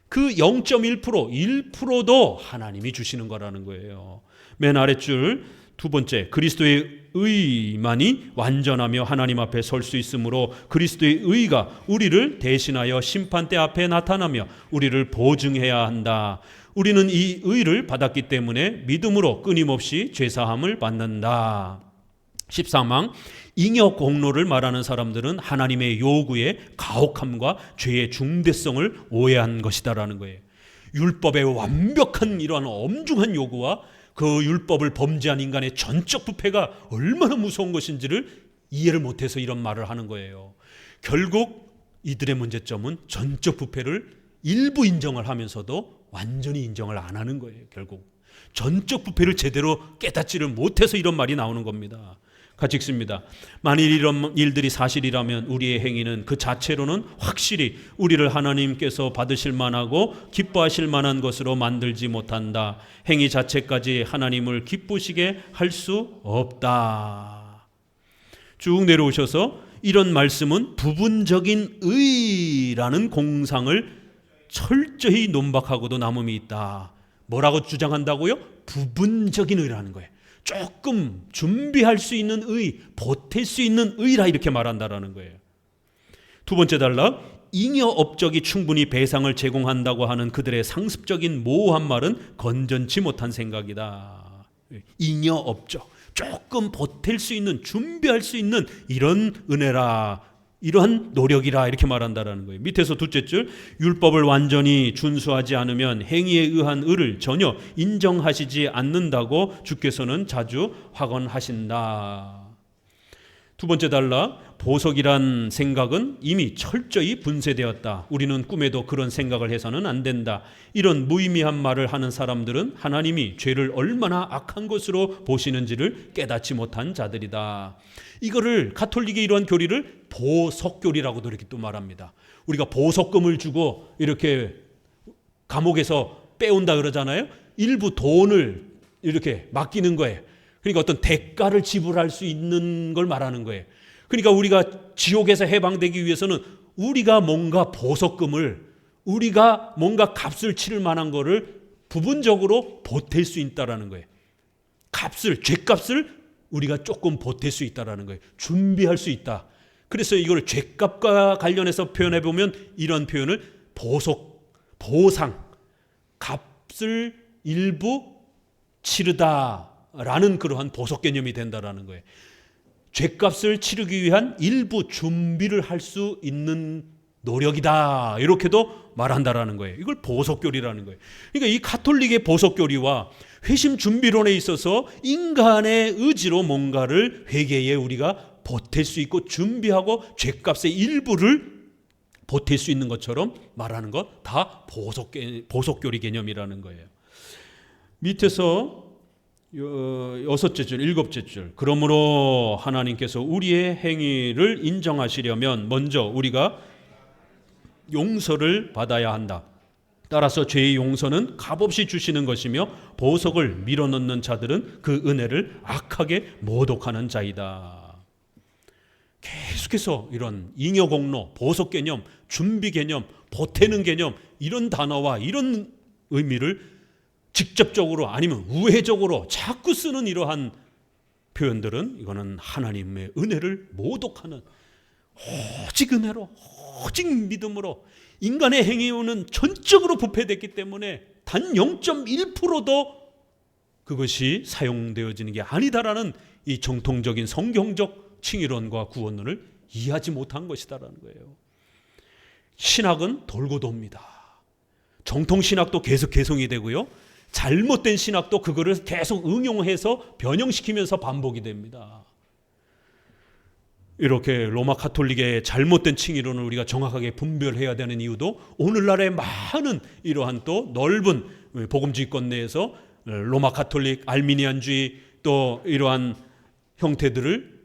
그 0.1%, 1%도 하나님이 주시는 거라는 거예요. 맨 아랫줄 두 번째, 그리스도의 의만이 완전하며 하나님 앞에 설 수 있으므로 그리스도의 의가 우리를 대신하여 심판대 앞에 나타나며 우리를 보증해야 한다. 우리는 이 의를 받았기 때문에 믿음으로 끊임없이 죄사함을 받는다. 13항, 잉여 공로를 말하는 사람들은 하나님의 요구의 가혹함과 죄의 중대성을 오해한 것이다라는 거예요. 율법의 완벽한 이러한 엄중한 요구와 그 율법을 범죄한 인간의 전적 부패가 얼마나 무서운 것인지를 이해를 못해서 이런 말을 하는 거예요. 결국 이들의 문제점은 전적 부패를 일부 인정을 하면서도 완전히 인정을 안 하는 거예요. 결국 전적 부패를 제대로 깨닫지를 못해서 이런 말이 나오는 겁니다. 같이 읽습니다. 만일 이런 일들이 사실이라면 우리의 행위는 그 자체로는 확실히 우리를 하나님께서 받으실 만하고 기뻐하실 만한 것으로 만들지 못한다. 행위 자체까지 하나님을 기쁘시게 할 수 없다. 쭉 내려오셔서 이런 말씀은 부분적인 의라는 공상을 철저히 논박하고도 남음이 있다. 뭐라고 주장한다고요? 부분적인 의라는 거예요. 조금 준비할 수 있는 의, 보탤 수 있는 의라 이렇게 말한다라는 거예요. 두 번째 단락, 잉여 업적이 충분히 배상을 제공한다고 하는 그들의 상습적인 모호한 말은 건전치 못한 생각이다. 잉여 업적, 조금 보탤 수 있는, 준비할 수 있는 이런 은혜라, 이러한 노력이라 이렇게 말한다라는 거예요. 밑에서 둘째 줄, 율법을 완전히 준수하지 않으면 행위에 의한 의를 전혀 인정하시지 않는다고 주께서는 자주 확언하신다. 두 번째 단락, 보석이란 생각은 이미 철저히 분쇄되었다. 우리는 꿈에도 그런 생각을 해서는 안 된다. 이런 무의미한 말을 하는 사람들은 하나님이 죄를 얼마나 악한 것으로 보시는지를 깨닫지 못한 자들이다. 이거를 가톨릭의 이러한 교리를 보석교리라고도 이렇게 또 말합니다. 우리가 보석금을 주고 이렇게 감옥에서 빼온다 그러잖아요. 일부 돈을 이렇게 맡기는 거예요. 그러니까 어떤 대가를 지불할 수 있는 걸 말하는 거예요. 그러니까 우리가 지옥에서 해방되기 위해서는 우리가 뭔가 보석금을, 우리가 뭔가 값을 치를 만한 거를 부분적으로 보탤 수 있다라는 거예요. 값을, 죄값을 우리가 조금 보탤 수 있다라는 거예요. 준비할 수 있다. 그래서 이걸 죄값과 관련해서 표현해 보면 이런 표현을 보상, 값을 일부 치르다라는 그러한 보석 개념이 된다라는 거예요. 죄값을 치르기 위한 일부 준비를 할 수 있는 노력이다, 이렇게도 말한다라는 거예요. 이걸 보석교리라는 거예요. 그러니까 이 가톨릭의 보석교리와 회심 준비론에 있어서 인간의 의지로 뭔가를 회개에 우리가 보탤 수 있고 준비하고 죄값의 일부를 보탤 수 있는 것처럼 말하는 것, 다 보석교리 개념이라는 거예요. 밑에서 여섯째 줄, 일곱째 줄, 그러므로 하나님께서 우리의 행위를 인정하시려면 먼저 우리가 용서를 받아야 한다. 따라서 죄의 용서는 값없이 주시는 것이며 보석을 밀어넣는 자들은 그 은혜를 악하게 모독하는 자이다. 계속해서 이런 잉여 공로, 보석 개념, 준비 개념, 보태는 개념, 이런 단어와 이런 의미를 직접적으로 아니면 우회적으로 자꾸 쓰는 이러한 표현들은 이거는 하나님의 은혜를 모독하는, 오직 은혜로 오직 믿음으로 인간의 행위는 전적으로 부패됐기 때문에 단 0.1%도 그것이 사용되어지는 게 아니다라는 이 정통적인 성경적 칭의론과 구원론을 이해하지 못한 것이다라는 거예요. 신학은 돌고 돕니다. 정통신학도 계속 개성이 되고요, 잘못된 신학도 그거를 계속 응용해서 변형시키면서 반복이 됩니다. 이렇게 로마 가톨릭의 잘못된 칭의론을 우리가 정확하게 분별해야 되는 이유도 오늘날의 많은 이러한 또 넓은 복음주의권 내에서 로마 가톨릭, 알미니안주의 또 이러한 형태들을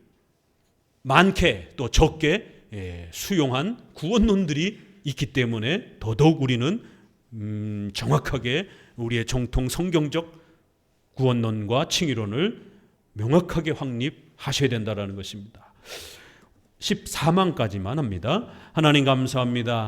많게 또 적게 수용한 구원론들이 있기 때문에 더더욱 우리는 정확하게 우리의 정통 성경적 구원론과 칭의론을 명확하게 확립하셔야 된다는 것입니다. 14만까지만 합니다. 하나님 감사합니다.